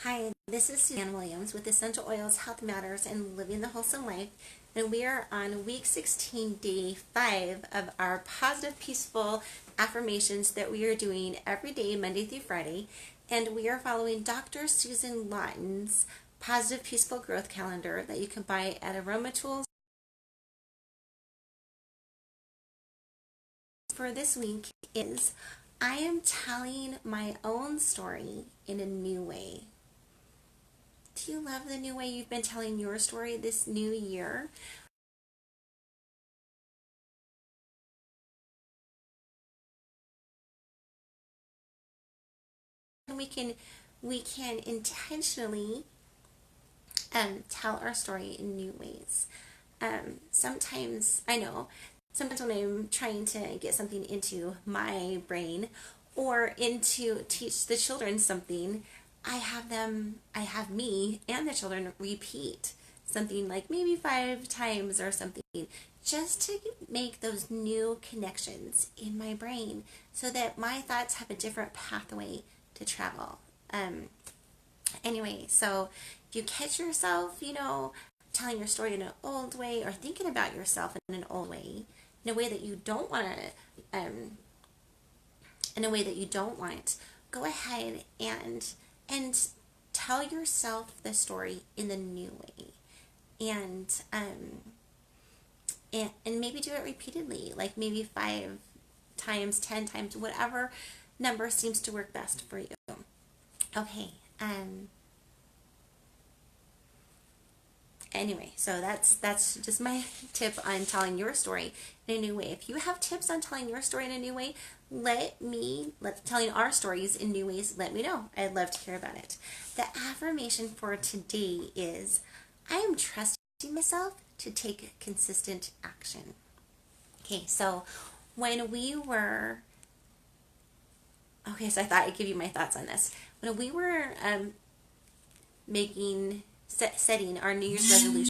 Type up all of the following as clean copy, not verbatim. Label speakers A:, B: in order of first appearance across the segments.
A: Hi, this is Suzanne Williams with Essential Oils, Health Matters, and Living the Wholesome Life. And we are on week 16, day 5 of our positive, peaceful affirmations that we are doing every day, Monday through Friday. And we are following Dr. Susan Lawton's Positive, Peaceful Growth Calendar that you can buy at Aroma Tools. For this week is I am telling my own story in a new way. Do you love the new way you've been telling your story this new year? We can we can intentionally tell our story in new ways. Sometimes I know sometimes when I'm trying to get something into my brain or into teach the children something, I have me and the children repeat something like maybe 5 times or something just to make those new connections in my brain so that my thoughts have a different pathway to travel. Um, anyway, so if you catch yourself, telling your story in an old way or thinking about yourself in an old way, in a way that you don't want to, in a way that you don't want, go ahead and tell yourself the story in the new way, and and maybe do it repeatedly, like maybe 5 times, 10 times, whatever number seems to work best for you. Okay. Anyway, so that's just my tip on telling your story in a new way. If you have tips on telling your story in a new way, let telling our stories in new ways, let me know. I'd love to hear about it. The affirmation for today is I am trusting myself to take consistent action. Okay, so when we were okay, so I thought I'd give you my thoughts on this. When we were setting our New Year's resolution,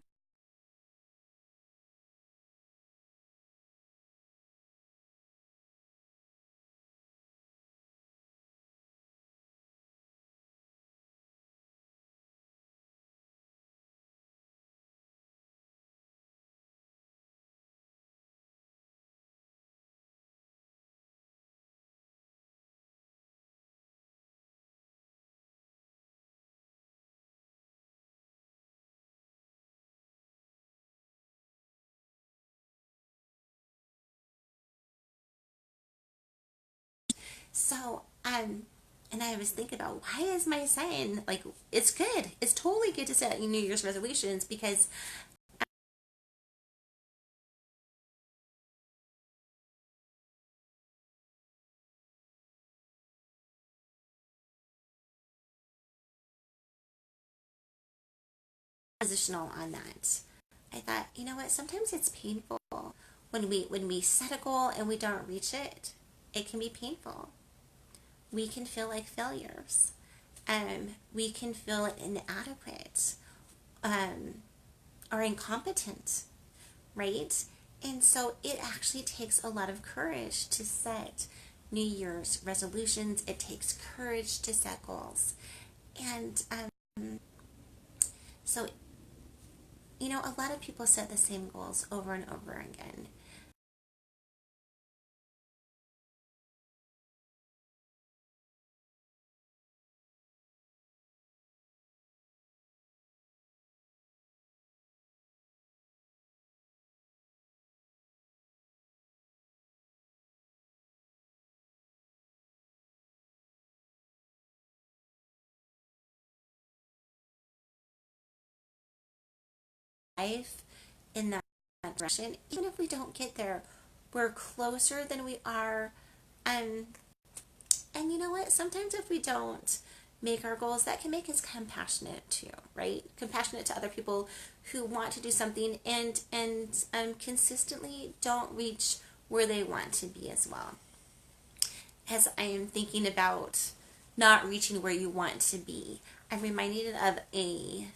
A: so and I was thinking about why is my son like it's good. It's totally good to set New Year's resolutions because positional on that. I thought, you know what, sometimes it's painful when we set a goal and we don't reach it. It can be painful. We can feel like failures. We can feel inadequate um, or incompetent, right? And so it actually takes a lot of courage to set New Year's resolutions. It takes courage to set goals. And so, a lot of people set the same goals over and over again. Life in that direction, even if we don't get there, we're closer than we are. Um, and you know what? Sometimes if we don't make our goals, that can make us compassionate too, right? Compassionate to other people who want to do something and consistently don't reach where they want to be as well. As I am thinking about not reaching where you want to be, I'm reminded of a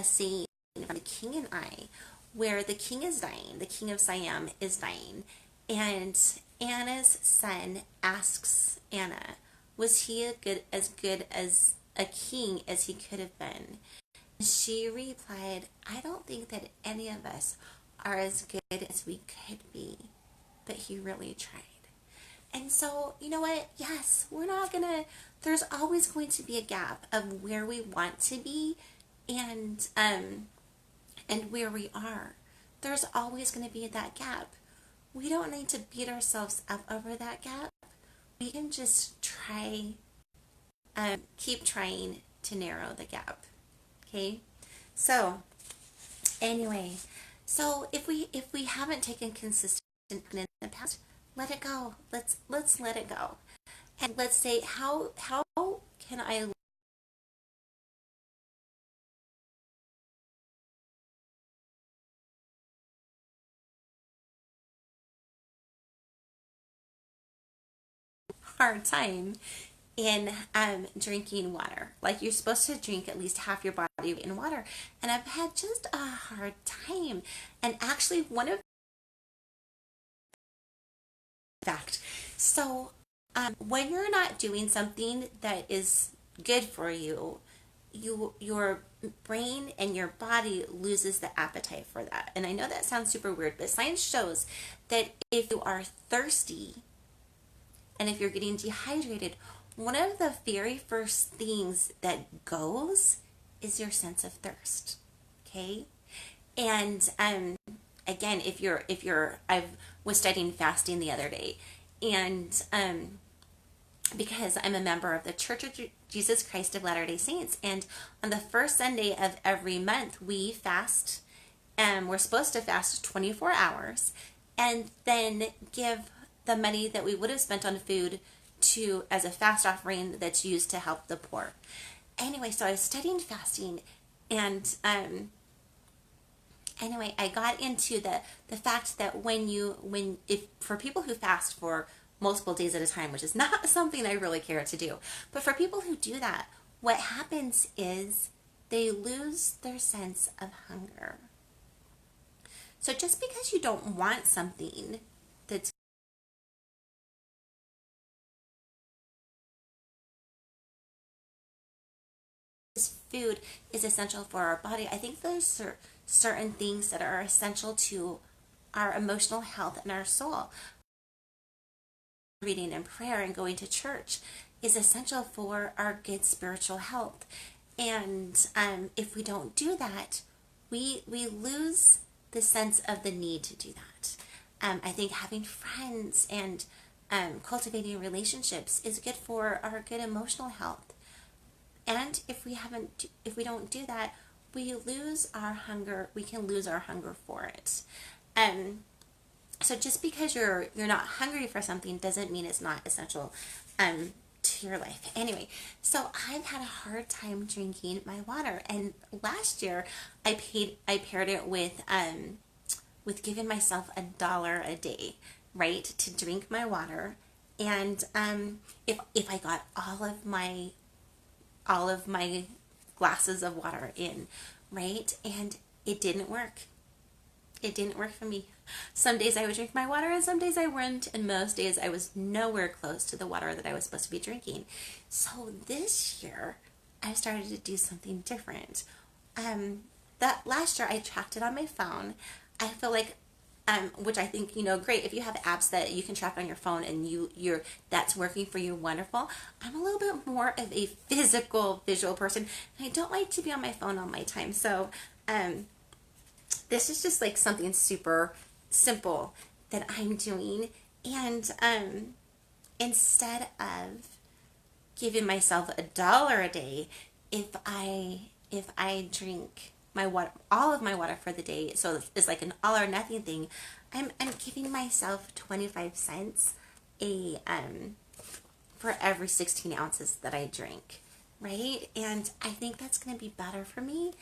A: scene from The King and I, where the king is dying, the king of Siam is dying, and Anna's son asks Anna, was he good as a king as he could have been. She replied, I don't think that any of us are as good as we could be, but he really tried. And so, you know what? Yes, we're not gonna, there's always going to be a gap of where we want to be and where we are. There's always going to be that gap. We don't need to beat ourselves up over that gap. We can just try, keep trying to narrow the gap. Okay? So, anyway, so if we haven't taken consistent action in the past, let it go. Let's let it go. And let's say how can I hard time in drinking water. Like you're supposed to drink at least half your body weight in water. And I've had just a hard time. And actually one of fact. So when you're not doing something that is good for you, your brain and your body loses the appetite for that. And I know that sounds super weird, but science shows that if you are thirsty and if you're getting dehydrated, one of the very first things that goes is your sense of thirst. Okay? And again, I was studying fasting the other day, and because I'm a member of the Church of Jesus Christ of Latter-day Saints, and on the first Sunday of every month we fast, and we're supposed to fast 24 hours, and then give the money that we would have spent on food to as a fast offering that's used to help the poor. Anyway, so I was studying fasting, and anyway, I got into the fact that if for people who fast for multiple days at a time, which is not something I really care to do, but for people who do that, what happens is they lose their sense of hunger. So just because you don't want something that's food is essential for our body, I think there's certain things that are essential to our emotional health and our soul. Reading and prayer and going to church is essential for our good spiritual health. And if we don't do that, we lose the sense of the need to do that. I think having friends and cultivating relationships is good for our good emotional health. And if we don't do that, we lose our hunger. We can lose our hunger for it. So just because you're not hungry for something doesn't mean it's not essential to your life. Anyway, so I've had a hard time drinking my water, and last year I paired it with giving myself $1 a day, right, to drink my water. And if I got all of my glasses of water in, right, and it didn't work. It didn't work for me. Some days I would drink my water and some days I wouldn't, and most days I was nowhere close to the water that I was supposed to be drinking. So this year I started to do something different. That last year I tracked it on my phone. I feel like which I think, great. If you have apps that you can track on your phone and you're that's working for you, wonderful. I'm a little bit more of a physical, visual person, and I don't like to be on my phone all my time. So this is just like something super simple that I'm doing, and instead of giving myself $1 a day, if I drink my water, all of my water for the day, so it's like an all or nothing thing. I'm giving myself 25 cents for every 16 ounces that I drink, right? And I think that's going to be better for me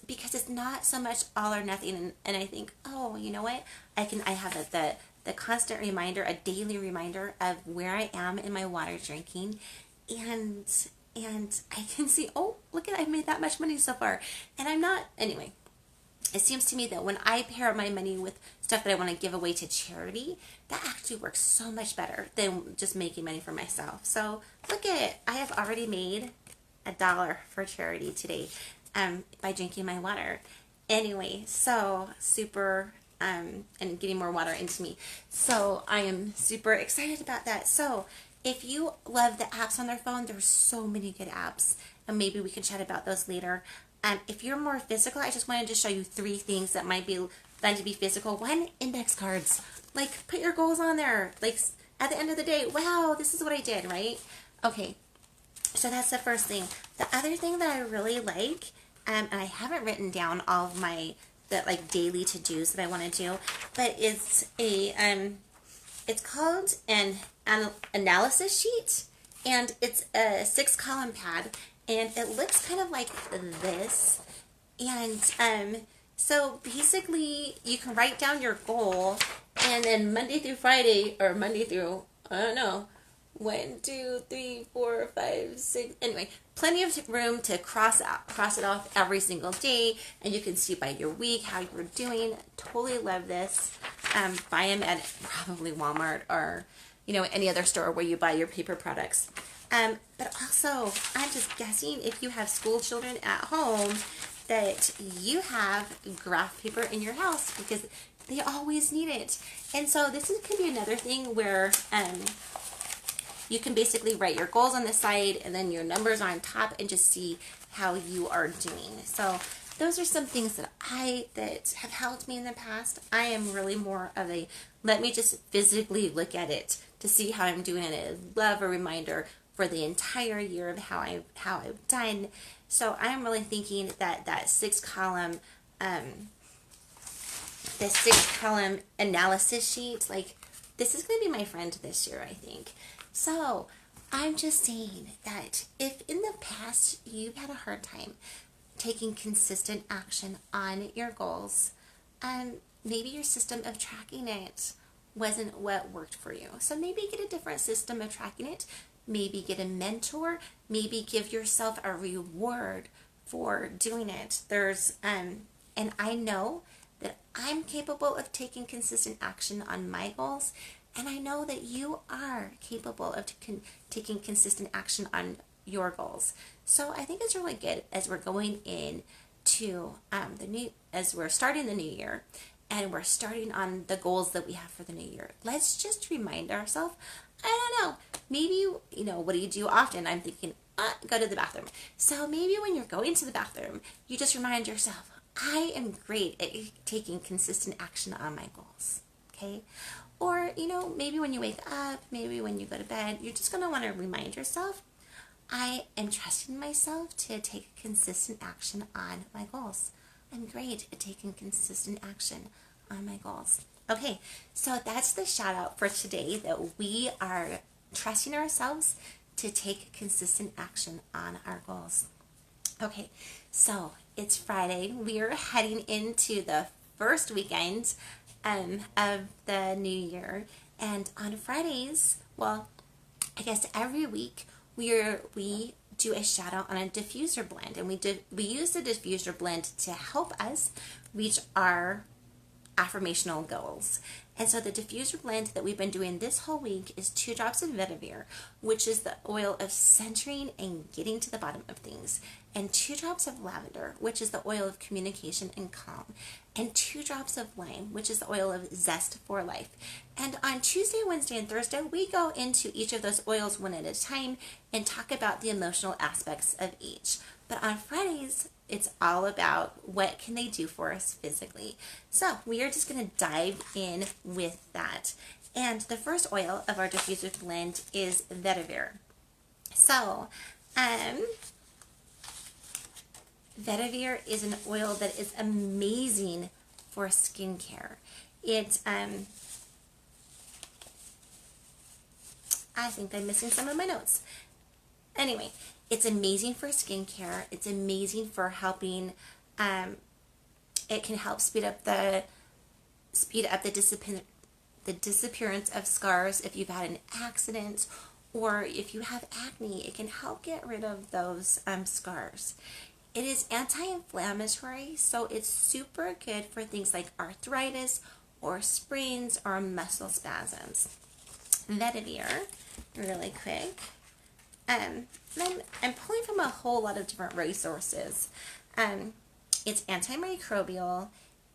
A: because it's not so much all or nothing. And I think, oh, you know what? I have the constant reminder, a daily reminder of where I am in my water drinking, and I can see, oh, look at, I've made that much money so far. And I'm not, anyway, it seems to me that when I pair my money with stuff that I want to give away to charity, that actually works so much better than just making money for myself. So look at it. I have already made $1 for charity today by drinking my water. Anyway, so super, and getting more water into me. So I am super excited about that. So if you love the apps on their phone, there's so many good apps, and maybe we can chat about those later. If you're more physical, I just wanted to show you 3 things that might be fun to be physical. 1, index cards. Like, put your goals on there. Like, at the end of the day, wow, this is what I did, right? Okay, so that's the first thing. The other thing that I really like, and I haven't written down all of my like daily to-dos that I want to do, but it's it's called an analysis sheet, and it's a 6-column pad, and it looks kind of like this. And so basically you can write down your goal, and then Monday through Friday, or Monday through, I don't know, 1, 2, 3, 4, 5, 6. Anyway, plenty of room to cross it off every single day, and you can see by your week how you're doing. Totally love this. Buy them at probably Walmart or any other store where you buy your paper products. But also, I'm just guessing if you have school children at home that you have graph paper in your house because they always need it. And so this could be another thing where you can basically write your goals on the side and then your numbers on top and just see how you are doing. So those are some things that have helped me in the past. I am really more of a let me just physically look at it to see how I'm doing, and I love a reminder for the entire year of how I've done. So I'm really thinking that 6-column the 6-column analysis sheet, like, this is going to be my friend this year, I think. So I'm just saying that if in the past you've had a hard time taking consistent action on your goals, maybe your system of tracking it wasn't what worked for you. So maybe get a different system of tracking it. Maybe get a mentor. Maybe give yourself a reward for doing it. And I know that I'm capable of taking consistent action on my goals, and I know that you are capable of taking consistent action on your goals. So I think it's really good as we're going into as we're starting the new year, and we're starting on the goals that we have for the new year. Let's just remind ourselves, I don't know, maybe, what do you do often? I'm thinking, go to the bathroom. So maybe when you're going to the bathroom, you just remind yourself, I am great at taking consistent action on my goals, okay? Or, maybe when you wake up, maybe when you go to bed, you're just going to want to remind yourself, I am trusting myself to take consistent action on my goals. I'm great at taking consistent action on my goals. Okay, so that's the shout out for today, that we are trusting ourselves to take consistent action on our goals. Okay, so it's Friday. We are heading into the first weekend of the new year, and on Fridays, well, I guess every week we do a shout out on a diffuser blend, and we use the diffuser blend to help us reach our affirmational goals. And so the diffuser blend that we've been doing this whole week is 2 drops of Vetiver, which is the oil of centering and getting to the bottom of things, and 2 drops of lavender, which is the oil of communication and calm, and 2 drops of lime, which is the oil of zest for life. And on Tuesday, Wednesday, and Thursday, we go into each of those oils one at a time and talk about the emotional aspects of each. But on Fridays, it's all about what can they do for us physically. So we are just going to dive in with that. And the first oil of our diffuser blend is Vetiver. So, Vetiver is an oil that is amazing for skincare. It, I think I'm missing some of my notes. Anyway, it's amazing for skincare. It's amazing for helping. It can help speed up the disappearance of scars if you've had an accident, or if you have acne. It can help get rid of those scars. It is anti-inflammatory, so it's super good for things like arthritis or sprains or muscle spasms. Vetiver, really quick. I'm pulling from a whole lot of different resources. It's antimicrobial,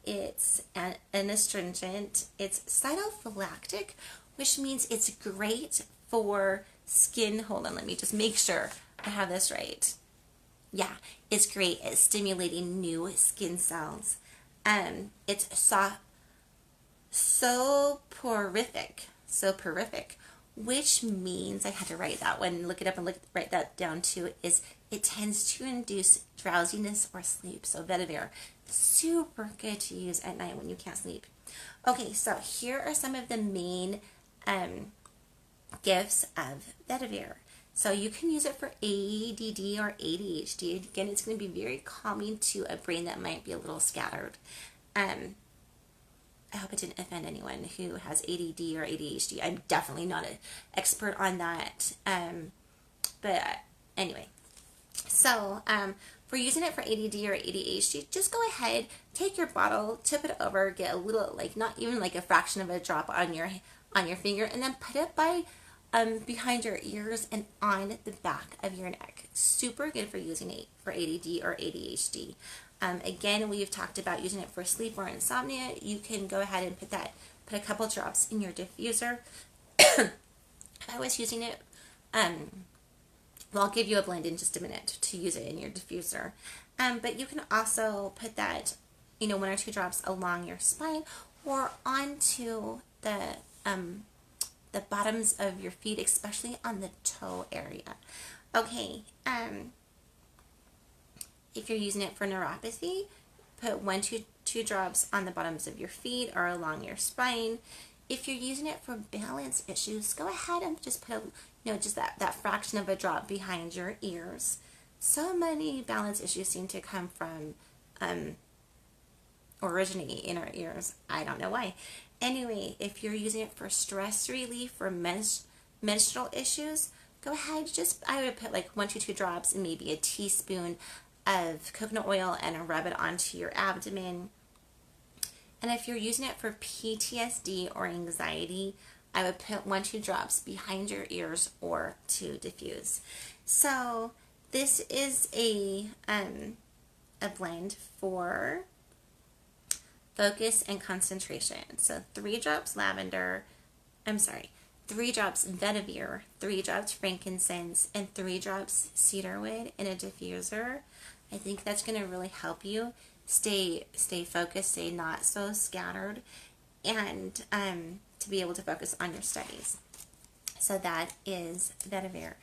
A: it's an astringent, it's cytophylactic, which means it's great for skin. Hold on, let me just make sure I have this right. Yeah, it's great at stimulating new skin cells. It's soporific, which means I had to write that one, look it up and write that down too, is it tends to induce drowsiness or sleep. So Vetiver, super good to use at night when you can't sleep. Okay, so here are some of the main gifts of Vetiver. So you can use it for ADD or ADHD. Again, it's going to be very calming to a brain that might be a little scattered. I hope it didn't offend anyone who has ADD or ADHD. I'm definitely not an expert on that. But anyway, so for using it for ADD or ADHD, just go ahead, take your bottle, tip it over, get a little, like not even like a fraction of a drop on your finger, and then put it by behind your ears and on the back of your neck. Super good for using it for ADD or ADHD. Again, we've talked about using it for sleep or insomnia. You can go ahead and put a couple drops in your diffuser. I was using it, well, I'll give you a blend in just a minute to use it in your diffuser. But you can also put that, 1 or 2 drops along your spine or onto the bottoms of your feet, especially on the toe area. Okay, if you're using it for neuropathy, put 1 to 2 drops on the bottoms of your feet or along your spine. If you're using it for balance issues, go ahead and just put just that fraction of a drop behind your ears. So many balance issues seem to come from originating in our ears. I don't know why. Anyway, if you're using it for stress relief or menstrual issues, go ahead. I would put like 1 to 2 drops and maybe a teaspoon of coconut oil and rub it onto your abdomen. And if you're using it for PTSD or anxiety, I would put 1 to 2 drops behind your ears or to diffuse. So this is a blend for focus and concentration. So 3 drops lavender, 3 drops vetiver, 3 drops frankincense, and 3 drops cedarwood in a diffuser. I think that's going to really help you stay focused, stay not so scattered, and to be able to focus on your studies. So that is vetiver.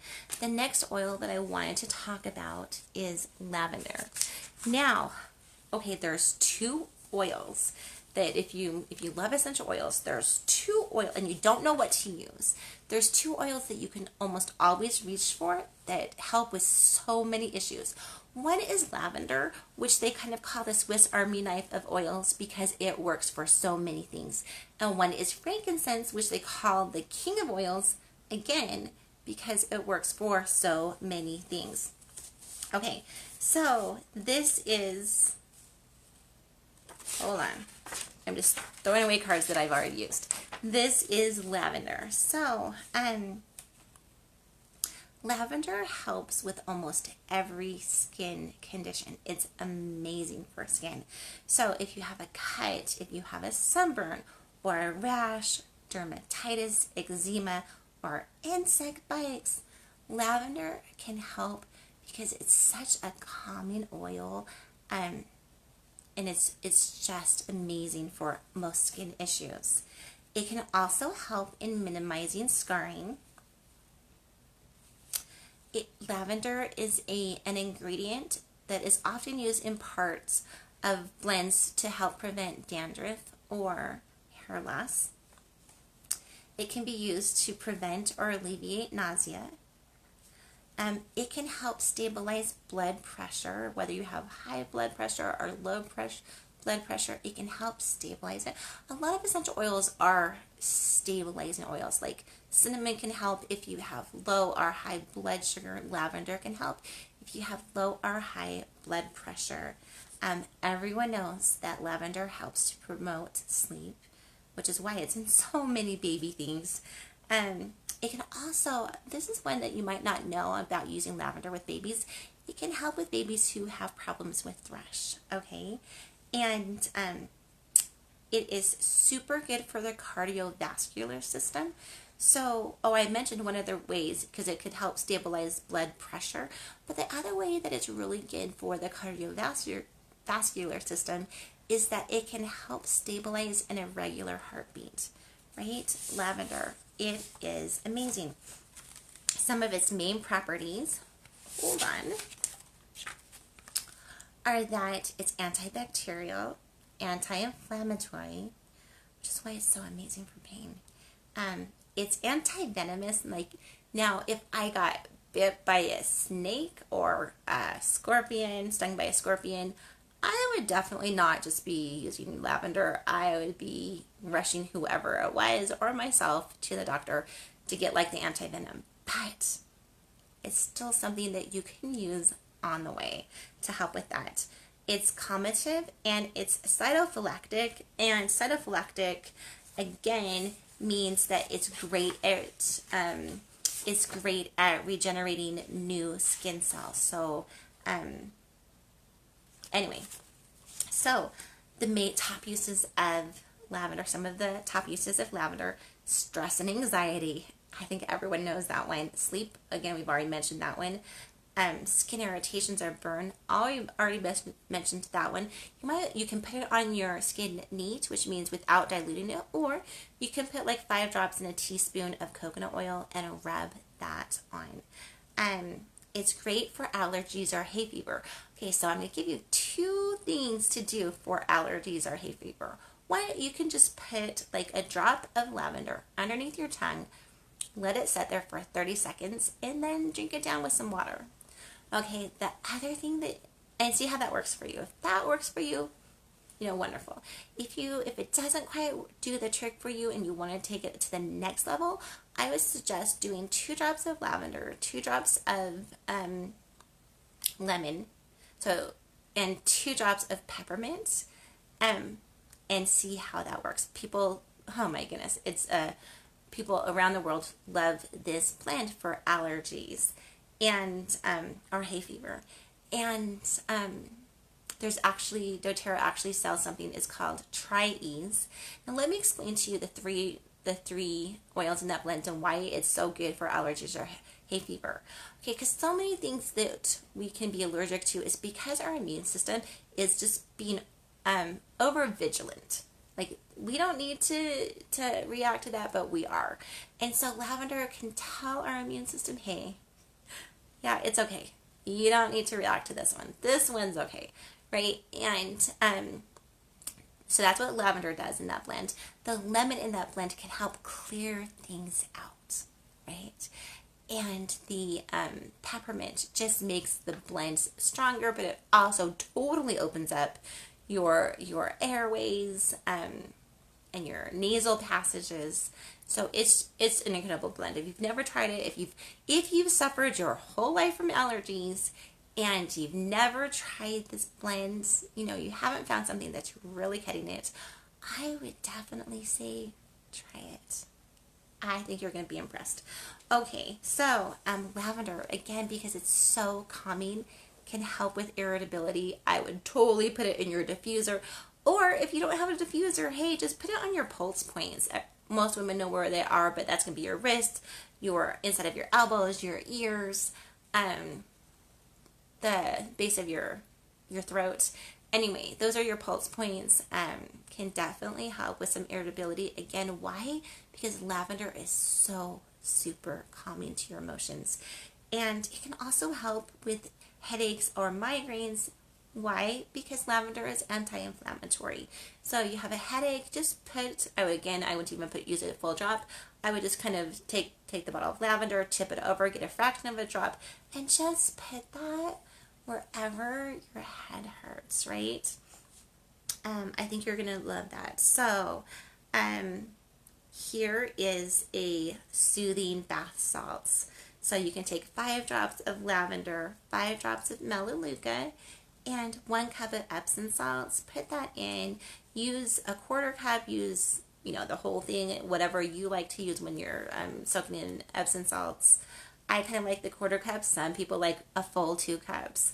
A: The next oil that I wanted to talk about is lavender. Now, okay, there's 2 oils that if you love essential oils, there's 2 oils and you don't know what to use. There's 2 oils that you can almost always reach for that help with so many issues. One is lavender, which they kind of call the Swiss Army knife of oils because it works for so many things. And one is frankincense, which they call the king of oils, again, because it works for so many things. Okay, so this is, hold on, I'm just throwing away cards that I've already used. This is lavender. So, lavender helps with almost every skin condition. It's amazing for skin. So if you have a cut, if you have a sunburn or a rash, dermatitis, eczema, or insect bites, lavender can help because it's such a calming oil, and it's just amazing for most skin issues. It can also help in minimizing scarring. Lavender is an ingredient that is often used in parts of blends to help prevent dandruff or hair loss. It can be used to prevent or alleviate nausea. It can help stabilize blood pressure, whether you have high blood pressure or low blood pressure, it can help stabilize it. A lot of essential oils are stabilizing oils. Like cinnamon can help if you have low or high blood sugar. Lavender can help if you have low or high blood pressure. Everyone knows that lavender helps to promote sleep, which is why it's in so many baby things. It can also, this is one that you might not know about using lavender with babies. It can help with babies who have problems with thrush, okay? And it is super good for the cardiovascular system. So, I mentioned one of the ways because it could help stabilize blood pressure. But the other way that it's really good for the cardiovascular system is that it can help stabilize an irregular heartbeat, right? Lavender, it is amazing. Some of its main properties, hold on, are that it's antibacterial, anti-inflammatory, which is why it's so amazing for pain. It's anti-venomous. Like, now, if I got bit by a snake or a scorpion, stung by a scorpion, I would definitely not just be using lavender. I would be rushing whoever it was or myself to the doctor to get like the anti-venom. But it's still something that you can use on the way to help with that. It's calmative and it's cytophylactic, and cytophylactic again means that it's great at regenerating new skin cells. So anyway, so the top uses of lavender, some of the top uses of lavender: stress and anxiety. I think everyone knows that one. Sleep, again, we've already mentioned that one. Skin irritations or burn, I've already mentioned that one. You can put it on your skin neat, which means without diluting it, or you can put like 5 drops in a teaspoon of coconut oil and rub that on. It's great for allergies or hay fever. Okay, so I'm going to give you 2 things to do for allergies or hay fever. One, you can just put like a drop of lavender underneath your tongue, let it sit there for 30 seconds, and then drink it down with some water. Okay, the other thing and see how that works for you. If that works for you, wonderful. If it doesn't quite do the trick for you and you want to take it to the next level, I would suggest doing 2 drops of lavender, 2 drops of lemon, and 2 drops of peppermint, and see how that works. People, oh my goodness, people around the world love this blend for allergies and or hay fever. And doTERRA actually sells something. It's called Tri-Ease. Now let me explain to you the three oils in that blend and why it's so good for allergies or hay fever. Okay, because so many things that we can be allergic to is because our immune system is just being over vigilant. Like, we don't need to react to that, but we are. And so lavender can tell our immune system, hey, yeah, it's okay. You don't need to react to this one. This one's okay, right? And so that's what lavender does in that blend. The lemon in that blend can help clear things out, right? And the peppermint just makes the blends stronger, but it also totally opens up your airways and your nasal passages. So it's an incredible blend. If you've never tried it, if you've suffered your whole life from allergies and you've never tried this blend, you haven't found something that's really cutting it, I would definitely say try it. I think you're going to be impressed. Okay, so lavender, again, because it's so calming, can help with irritability. I would totally put it in your diffuser. Or if you don't have a diffuser, hey, just put it on your pulse points. Most women know where they are, but that's going to be your wrist, your inside of your elbows, your ears, the base of your throat. Anyway, those are your pulse points. Can definitely help with some irritability. Again, why? Because lavender is so super calming to your emotions. And it can also help with headaches or migraines. Why? Because lavender is anti-inflammatory. So you have a headache, just I wouldn't even use it a full drop. I would just kind of take the bottle of lavender, tip it over, get a fraction of a drop, and just put that wherever your head hurts, right? I think you're going to love that. So here is a soothing bath salts. So you can take 5 drops of lavender, 5 drops of melaleuca, and 1 cup of Epsom salts. Put that in. Use a 1/4 cup. Use the whole thing, whatever you like to use when you're soaking in Epsom salts. I kind of like the quarter cup. Some people like a full 2 cups.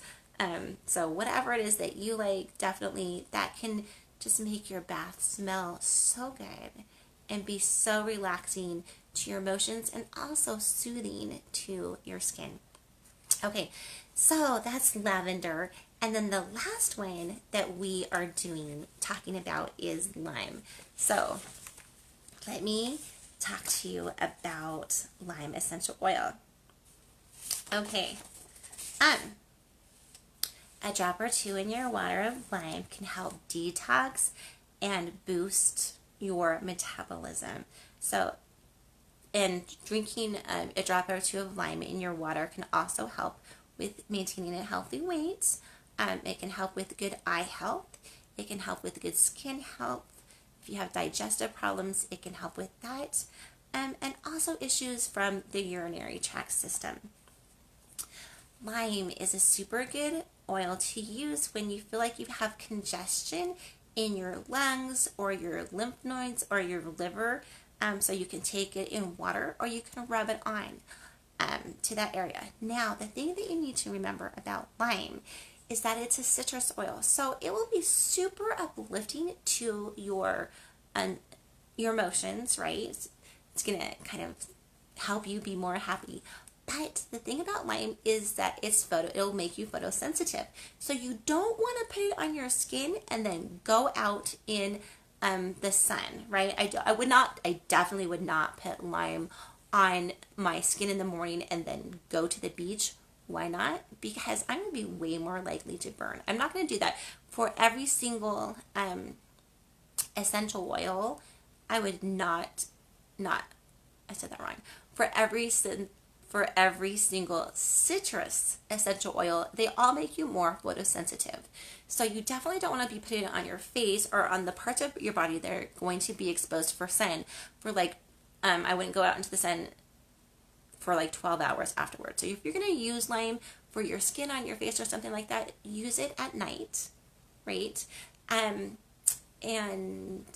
A: So whatever it is that you like, definitely that can just make your bath smell so good and be so relaxing to your emotions and also soothing to your skin. Okay, so that's lavender. And then the last one that we are talking about is lime. So let me talk to you about lime essential oil. Okay, a drop or two in your water of lime can help detox and boost your metabolism. So, and drinking a drop or two of lime in your water can also help with maintaining a healthy weight. It can help with good eye health. It can help with good skin health. If you have digestive problems, it can help with that. And also issues from the urinary tract system. Lime is a super good oil to use when you feel like you have congestion in your lungs or your lymph nodes or your liver. So you can take it in water or you can rub it on to that area. Now, the thing that you need to remember about lime is that it's a citrus oil. So it will be super uplifting to your emotions, right? It's going to kind of help you be more happy. But the thing about lime is that it'll make you photosensitive. So you don't want to put it on your skin and then go out in the sun, right? I definitely would not put lime on my skin in the morning and then go to the beach. Why not? Because I'm going to be way more likely to burn. I'm not going to do that. For every single essential oil, I would not, I said that wrong. For every single citrus essential oil, they all make you more photosensitive. So you definitely don't want to be putting it on your face or on the parts of your body that are going to be exposed for sun for I wouldn't go out into the sun for 12 hours afterwards. So if you're going to use lime for your skin on your face or something like that, use it at night, right? And the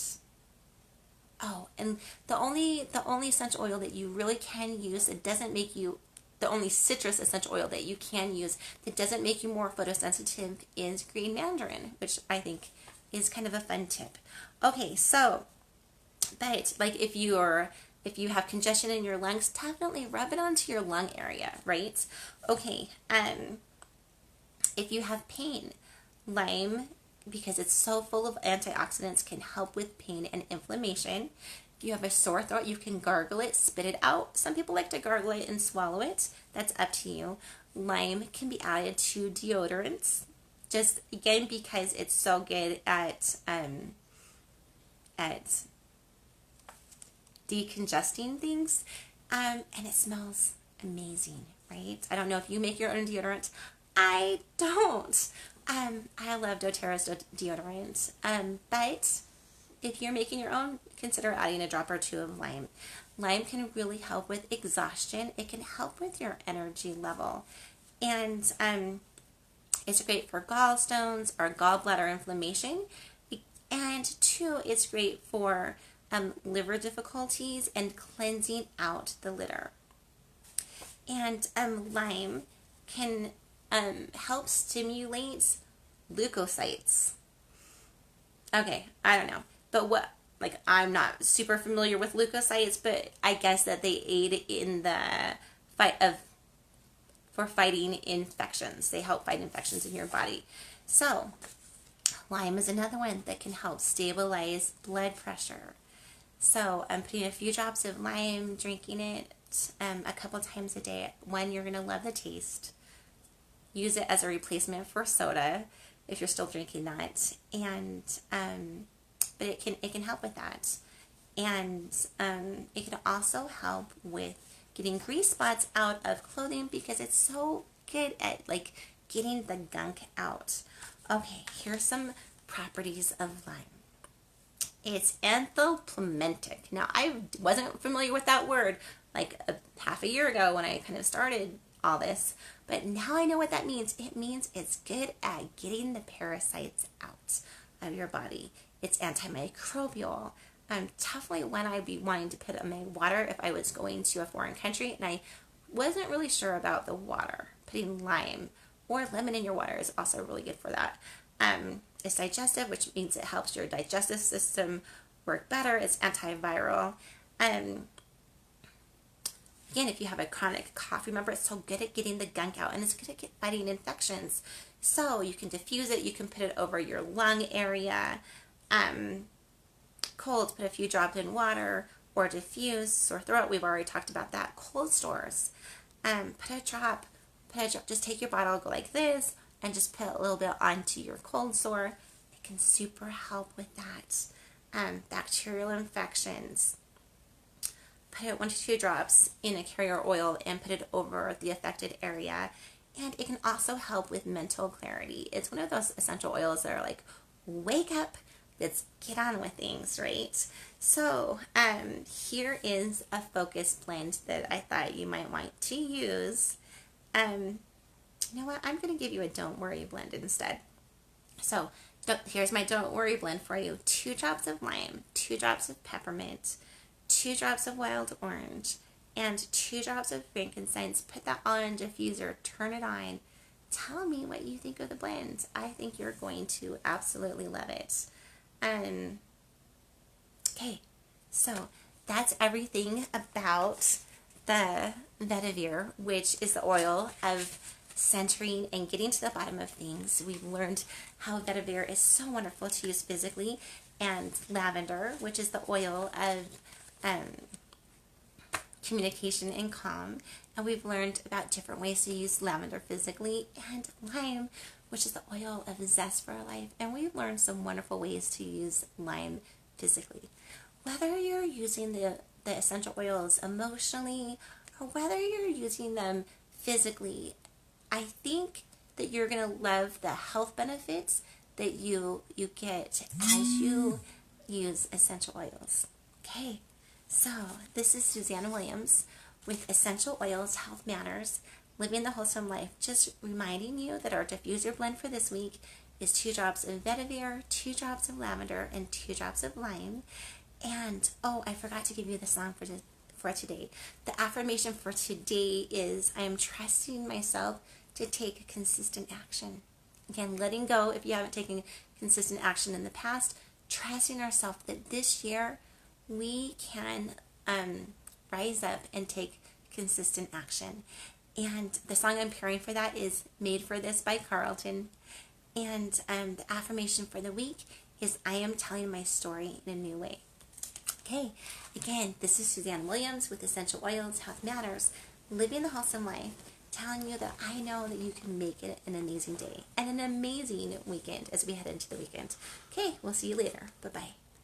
A: only essential oil that you really can use that doesn't make you, the only citrus essential oil that you can use that doesn't make you more photosensitive is green mandarin, which I think is kind of a fun tip. Okay, so, but if you have congestion in your lungs, definitely rub it onto your lung area, right? Okay, if you have pain, lime, because it's so full of antioxidants, can help with pain and inflammation. If you have a sore throat, you can gargle it, spit it out. Some people like to gargle it and swallow it. That's up to you. Lime can be added to deodorants, just again because it's so good at decongesting things, and it smells amazing, right? I don't know if you make your own deodorant. I don't. I love doTERRA's deodorant, but if you're making your own, consider adding a drop or two of lime. Lime can really help with exhaustion. It can help with your energy level, and it's great for gallstones or gallbladder inflammation. And 2, it's great for liver difficulties and cleansing out the liver. And lime can help stimulate leukocytes. Okay, I don't know. But I'm not super familiar with leukocytes, but I guess that they aid in the for fighting infections. They help fight infections in your body. So, lime is another one that can help stabilize blood pressure. So I'm putting a few drops of lime, drinking it a couple times a day. One, you're going to love the taste. Use it as a replacement for soda if you're still drinking that. And but it can help with that. And it can also help with getting grease spots out of clothing because it's so good at getting the gunk out. Okay, here's some properties of lime. It's anthoplementic. Now, I wasn't familiar with that word half a year ago when I kind of started all this, but now I know what that means. It means it's good at getting the parasites out of your body. It's antimicrobial. definitely when I'd be wanting to put in my water if I was going to a foreign country and I wasn't really sure about the water. Putting lime or lemon in your water is also really good for that. It's digestive, which means it helps your digestive system work better. It's antiviral. Again, if you have a chronic cough, remember it's so good at getting the gunk out and it's good at fighting infections. So you can diffuse it. You can put it over your lung area. Cold, put a few drops in water, or diffuse. Sore throat, we've already talked about that. Cold sores, put a drop, just take your bottle, go like this, and just put a little bit onto your cold sore. It can super help with that. Bacterial infections. Put it 1 to 2 drops in a carrier oil and put it over the affected area. And it can also help with mental clarity. It's one of those essential oils that are like, wake up, let's get on with things, right? So here is a focus blend that I thought you might want to use. You know what? I'm going to give you a don't worry blend instead. So here's my don't worry blend for you. 2 drops of lime, 2 drops of peppermint, 2 drops of wild orange, and 2 drops of frankincense. Put that all in a diffuser, turn it on. Tell me what you think of the blend. I think you're going to absolutely love it. Okay, so that's everything about the Vetiver, which is the oil of centering and getting to the bottom of things. We've learned how Vetiver is so wonderful to use physically, and lavender, which is the oil of communication and calm. And we've learned about different ways to use lavender physically, and lime, which is the oil of zest for our life. And we've learned some wonderful ways to use lime physically. Whether you're using the essential oils emotionally or whether you're using them physically, I think that you're going to love the health benefits that you get as you use essential oils. Okay, so this is Suzanne Williams with Essential Oils Health Matters, Living the Wholesome Life. Just reminding you that our diffuser blend for this week is 2 drops of vetiver, 2 drops of lavender, and 2 drops of lime. And, oh, I forgot to give you the song for today. The affirmation for today is, I am trusting myself to take consistent action. Again, letting go if you haven't taken consistent action in the past, trusting ourselves that this year we can rise up and take consistent action. And the song I'm pairing for that is Made for This by Carrollton. And the affirmation for the week is, I am telling my story in a new way. Okay, again, this is Suzanne Williams with Essential Oils Health Matters, Living the Wholesome Life, telling you that I know that you can make it an amazing day and an amazing weekend as we head into the weekend. Okay, we'll see you later. Bye-bye.